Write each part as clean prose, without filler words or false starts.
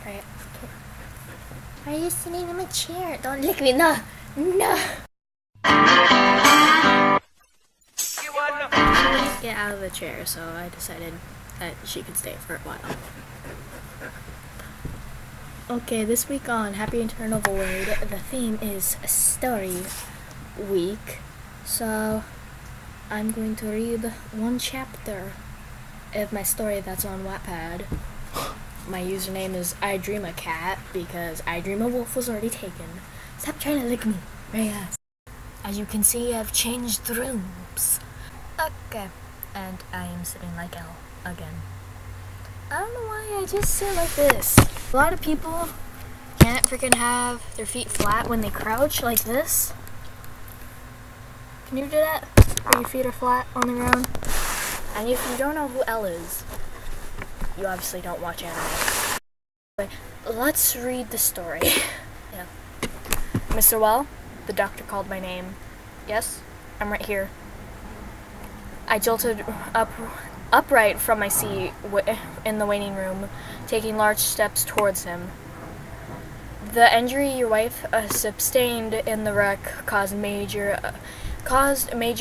Right. Why are you sitting in my chair? Don't lick me. No. No. Get out of the chair, so I decided that she could stay for a while. Okay, this week on Happy Eternal Void, the theme is Story Week. So, I'm going to read one chapter of my story that's on Wattpad. My username is IDreamACat because IDreamAWolf was already taken. Stop trying to lick me, right ass. As you can see, I've changed rooms. Okay, and I am sitting like L again. I don't know why I just sit like this. A lot of people can't freaking have their feet flat when they crouch like this. Can you do that? Where your feet are flat on the ground? And if you don't know who L is, you obviously don't watch anime. But let's read the story. Yeah. Mr. Well, the doctor called my name. Yes, I'm right here. I jolted upright from my seat in the waiting room, taking large steps towards him. The injury your wife sustained in the wreck caused major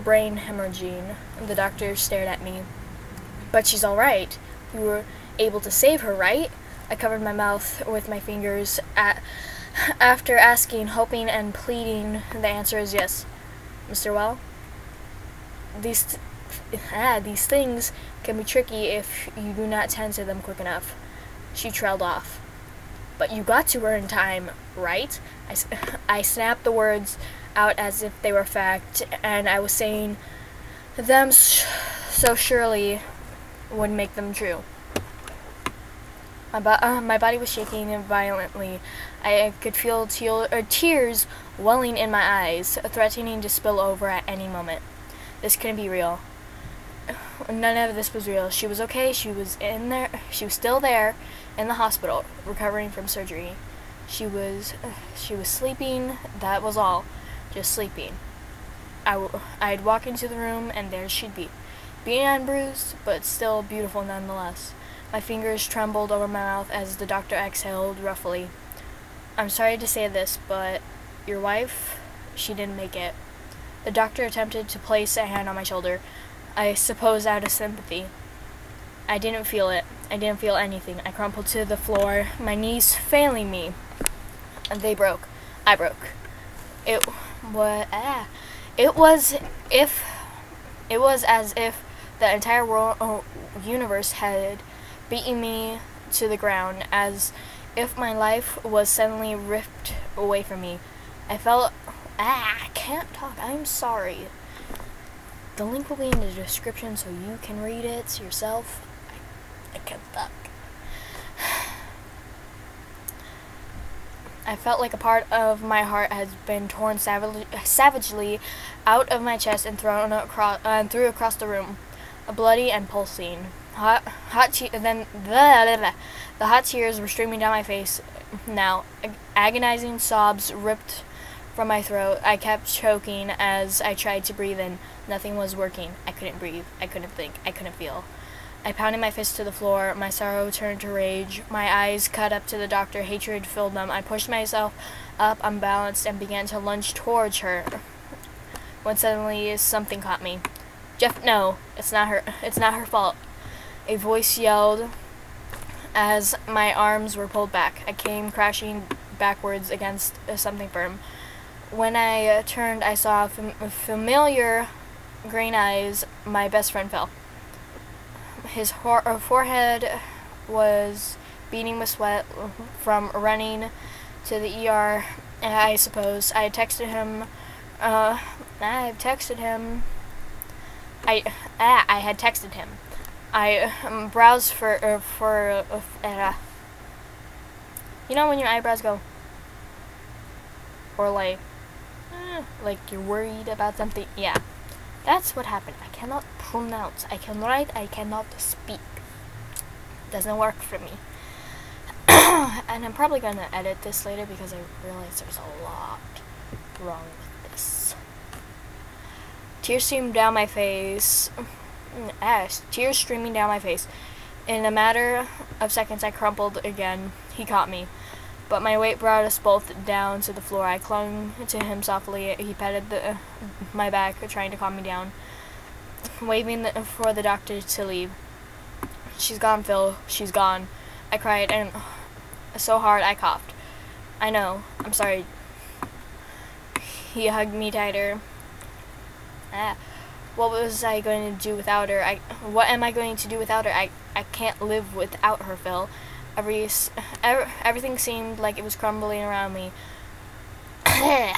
brain hemorrhaging. The doctor stared at me. But she's all right. You were able to save her, right? I covered my mouth with my fingers after asking, hoping, and pleading. The answer is yes. Mr. Well, these things can be tricky if you do not tend to them quick enough. She trailed off. But you got to her in time, right? I snapped the words out as if they were fact, and I was saying them so surely would make them true. My body was shaking violently. I could feel tears welling in my eyes, threatening to spill over at any moment. This couldn't be real. None of this was real. She was okay. She was still there in the hospital, recovering from surgery. She was sleeping. That was all. Just sleeping. I'd walk into the room, and there she'd be. Beaten and bruised, but still beautiful nonetheless. My fingers trembled over my mouth as the doctor exhaled roughly. I'm sorry to say this, but your wife, she didn't make it. The doctor attempted to place a hand on my shoulder, I suppose out of sympathy. I didn't feel it. I didn't feel anything. I crumpled to the floor, my knees failing me. And they broke. I broke. It was as if the entire universe had beaten me to the ground, as if my life was suddenly ripped away from me. I felt I can't talk. I'm sorry. The link will be in the description so you can read it yourself. I can't talk. I felt like a part of my heart had been torn savagely out of my chest and thrown threw across the room, bloody and pulsing. The hot tears were streaming down my face. Now, agonizing sobs ripped from my throat. I kept choking as I tried to breathe in. Nothing was working. I couldn't breathe. I couldn't think. I couldn't feel. I pounded my fist to the floor. My sorrow turned to rage. My eyes cut up to the doctor. Hatred filled them. I pushed myself up, unbalanced, and began to lunge towards her, when suddenly something caught me. Jeff, no, it's not her. It's not her fault. A voice yelled as my arms were pulled back. I came crashing backwards against something firm. When I turned, I saw familiar green eyes. My best friend fell. His forehead was beading with sweat from running to the ER, I suppose. I had texted him. I had texted him. I browsed for you know when your eyebrows go, or like you're worried about something. Yeah, that's what happened. I cannot pronounce. I can write. I cannot speak. Doesn't work for me. And I'm probably gonna edit this later because I realize there's a lot wrong with this. Tears streamed down my face. Tears streaming down my face. In a matter of seconds, I crumpled again. He caught me, but my weight brought us both down to the floor. I clung to him softly. He patted my back, trying to calm me down, waving for the doctor to leave. "She's gone, Phil. She's gone," I cried, and so hard I coughed. "I know. I'm sorry." He hugged me tighter. What was I going to do without her? What am I going to do without her? I can't live without her, Phil. Everything seemed like it was crumbling around me. I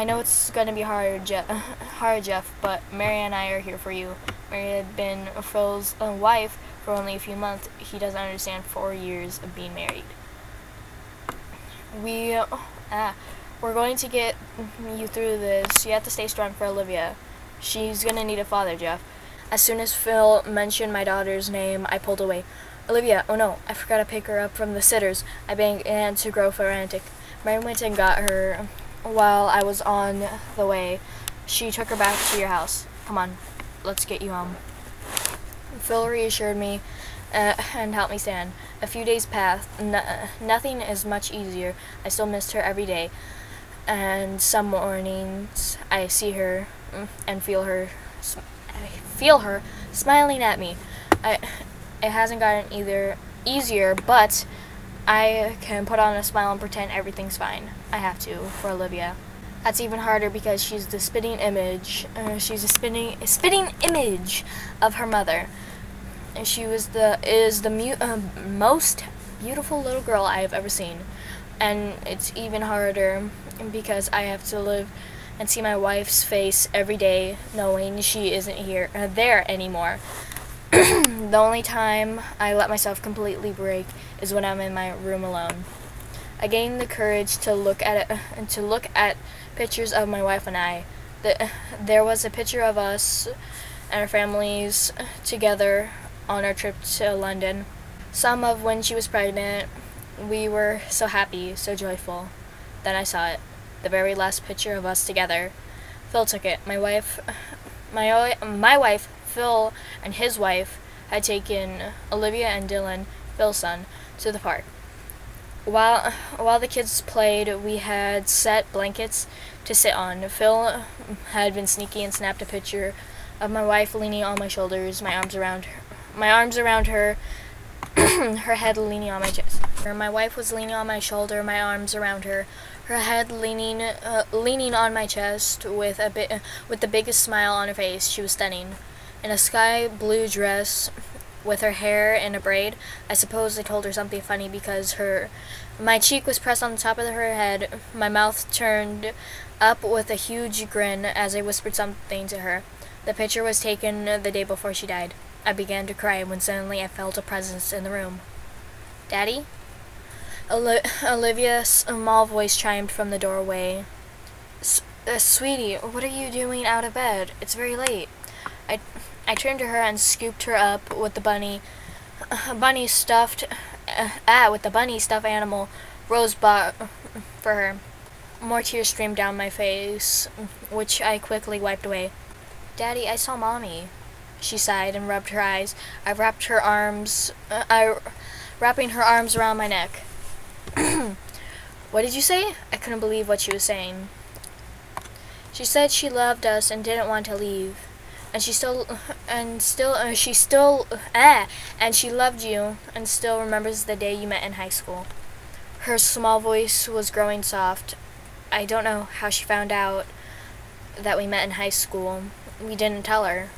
know it's going to be hard, Jeff, but Mary and I are here for you. Mary had been Phil's wife for only a few months. He doesn't understand 4 years of being married. We're going to get you through this. You have to stay strong for Olivia. She's going to need a father, Jeff. As soon as Phil mentioned my daughter's name, I pulled away. "Olivia, oh no, I forgot to pick her up from the sitters." I began to grow frantic. Mary went and got her while I was on the way. She took her back to your house. "Come on, let's get you home." Phil reassured me and helped me stand. A few days passed. Nothing is much easier. I still missed her every day. And some mornings I see her and feel her smiling at me. It hasn't gotten easier, but I can put on a smile and pretend everything's fine. I have to, for Olivia. That's even harder because she's the spitting image. She's a spitting image of her mother. She is the most beautiful little girl I have ever seen. And it's even harder because I have to live and see my wife's face every day, knowing she isn't there anymore. The only time I let myself completely break is when I'm in my room alone. I gained the courage to look at pictures of my wife and I. There was a picture of us and our families together on our trip to London. Some of when she was pregnant. We were so happy, so joyful. Then I saw it, the very last picture of us together. Phil took it. My wife, Phil, and his wife had taken Olivia and Dylan, Phil's son, to the park. While the kids played, we had set blankets to sit on. Phil had been sneaky and snapped a picture of my wife leaning on my shoulders, my arms around her, her head leaning on my chest. My wife was leaning on my shoulder, my arms around her, her head leaning on my chest with the biggest smile on her face. She was stunning. In a sky blue dress with her hair in a braid. I suppose I told her something funny because my cheek was pressed on the top of her head, my mouth turned up with a huge grin as I whispered something to her. The picture was taken the day before she died. I began to cry when suddenly I felt a presence in the room. "Daddy?" Olivia's small voice chimed from the doorway. Sweetie, what are you doing out of bed? It's very late." I turned to her and scooped her up with the bunny stuffed animal Rose bought for her. More tears streamed down my face, which I quickly wiped away. "Daddy, I saw Mommy," she sighed and rubbed her eyes. Wrapping her arms around my neck. "What did you say?" I couldn't believe what she was saying. "She said she loved us and didn't want to leave. And she loved you and still remembers the day you met in high school." Her small voice was growing soft. I don't know how she found out that we met in high school. We didn't tell her.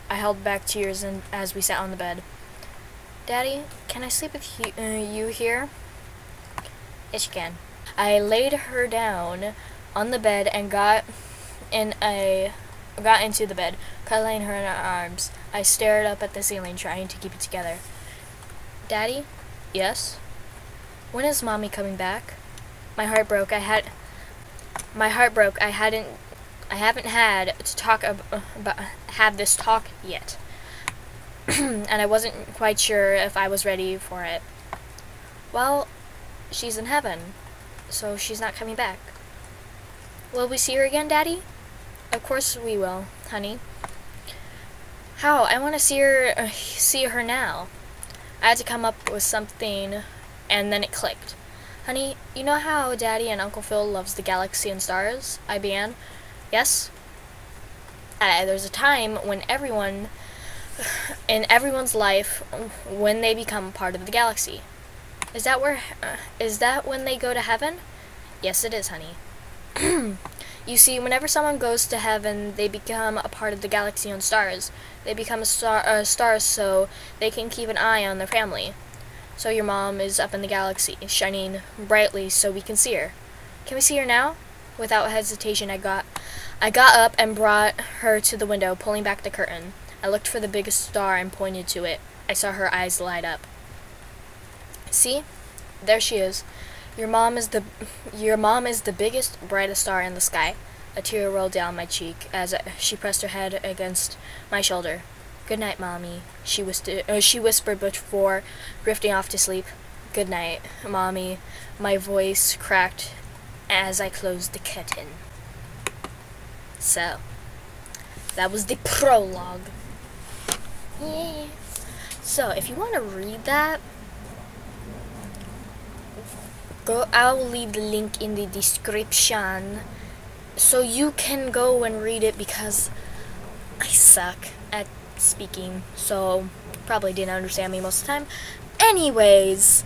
I held back tears as we sat on the bed. "Daddy, can I sleep with you here?" "Yes, you can." I laid her down on the bed and got into the bed, cuddling her in our arms. I stared up at the ceiling, trying to keep it together. "Daddy?" "Yes?" "When is Mommy coming back?" My heart broke. I haven't had to have this talk yet. And I wasn't quite sure if I was ready for it. "Well, she's in heaven, so she's not coming back." "Will we see her again, Daddy?" "Of course we will, honey." How? I want to see her now. I had to come up with something, and then it clicked. Honey, you know how Daddy and Uncle Phil loves the galaxy and stars? I began. Yes? There's a time when in everyone's life, when they become part of the galaxy. Is that when they go to heaven? Yes, it is, honey. You see, whenever someone goes to heaven, they become a part of the galaxy and stars. They become a star so they can keep an eye on their family. So your mom is up in the galaxy, shining brightly so we can see her. Can we see her now? Without hesitation, I got up and brought her to the window, pulling back the curtain. I looked for the biggest star and pointed to it. I saw her eyes light up. See? There she is. Your mom is the biggest, brightest star in the sky. A tear rolled down my cheek as she pressed her head against my shoulder. Good night, Mommy, she whispered before drifting off to sleep. Good night, Mommy. My voice cracked as I closed the curtain. So, that was the prologue. Yeah. So, if you want to read that, I will leave the link in the description so you can go and read it, because I suck at speaking, so probably didn't understand me most of the time. Anyways,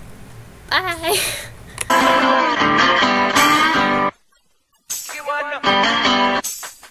bye.